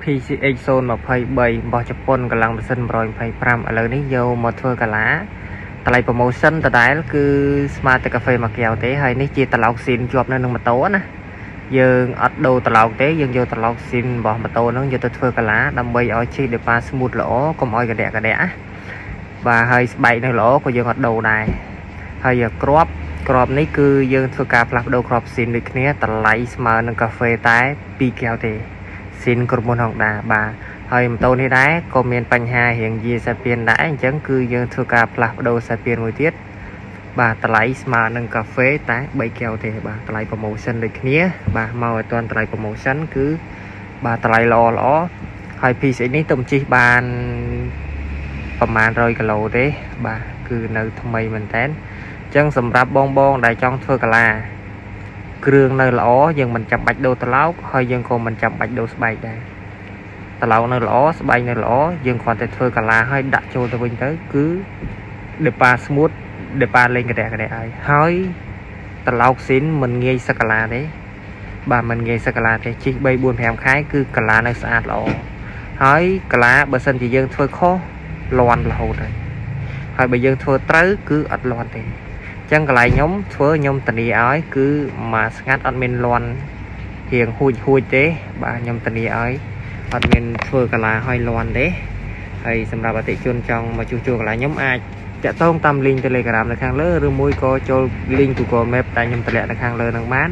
PCX Zone 23របស់ជប៉ុនកម្លាំងម៉ាស៊ីន125ឥឡូវនេះយកមកធ្វើកាឡាតម្លៃ promotion ដដែលគឺស្មើតែកាហ្វេមួយកែវទេហើយនេះជាត្រឡោកស៊ីនជាប់នៅនឹងម៉ូតូណាយើងអត់ដូរត្រឡោកទេយើងយកត្រឡោកស៊ីនរបស់ម៉ូតូហ្នឹងយកទៅធ្វើកាឡាដើម្បីឲ្យជិះដោយប៉ា smooth ល្អកុំឲ្យកដកណាបាទហើយស្បែកនៅល្អក៏យើងអត់ដូរដែរហើយគ្រាប់នេះគឺយើងធ្វើការផ្លាស់ប្ដូរគ្រាប់ស៊ីនដូចគ្នាតម្លៃស្មើនឹងកាហ្វេតែ2កែវទេស៊ីនក្រុមហ៊ុន Honda បាទហើយម៉ូតូនេះដែរក៏មានបញ្ហារៀងយាសាពៀនដែរអញ្ចឹងគឺយើងធ្វើការផ្លាស់ប្ដូរសាពៀនមួយទៀតបាទតម្លៃស្មើនឹងកាហ្វេតែ3កែវទេបាទតម្លៃ promotion ដូចគ្នាបាទមកឲ្យតាន់តម្លៃ promotion គឺបាទតម្លៃល្អហើយ PCX នេះទំជិះបានប្រហែល100គីឡូទេបាទគឺនៅថ្មីមែនតើអញ្ចឹងសម្រាប់បងដែលចង់ធ្វើកាឡាគ្រឿងនៅល្អយើងមិនចាំបាច់ដូរត្រឡោកហើយយើងក៏មិនចាំបាច់ដូរស្បែកដែរត្រឡោកនៅល្អស្បែកនៅល្អយើងគ្រាន់តែធ្វើកាឡាហើយដាក់ចូលទៅវិញទៅគឺដេប៉ា smooth ដេប៉ាលេងកដកហើយត្រឡោកស៊ីនមិនងាយសឹកកាឡាទេបាទមិនងាយសឹកកាឡាទេជិះ 3-4-5 ខែគឺកាឡានៅស្អាតល្អហើយកាឡាបើសិនជាយើងធ្វើខុសលាន់រហូតហើយបើយើងធ្វើត្រូវគឺអត់លាន់ទេចឹងកន្លែងខ្ញុំធានាឲ្យគឺមួយស្ងាត់អត់មានលាន់រៀងហួចទេបាទខ្ញុំធានាឲ្យអត់មានធ្វើកាឡាឲ្យលាន់ទេហើយសម្រាប់អតិថិជនចង់មកជួសជុលកន្លែងខ្ញុំអាចតាក់ទងតាម link Telegram នៅខាងលើឬមួយក៏ចូល link Google Map ដែលខ្ញុំតម្លាក់នៅខាងលើនឹងបាន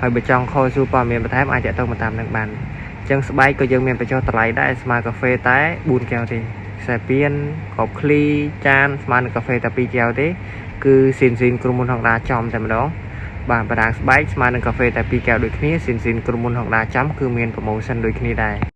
ហើយបើចង់ខលសួរព័ត៌មានបន្ថែមអាចតាក់ទងតាមនឹងបានចឹងស្បែកក៏យើងមានបញ្ចុះតម្លៃដែរស្មើកាហ្វេតែ4កែវទេខ្សែពៀនក្របឃ្លីចានស្មើនឹងកាហ្វេតែ2កែវទេគឺស៊ីនក្រុមហ៊ុន Honda ចំតែម្ដងបាទបដាស្បែកស្មើនឹងកាហ្វេតែ2កែវដូចគ្នាស៊ីនក្រុមហ៊ុន Honda ចំគឺមាន promotion ដូចគ្នាដែរ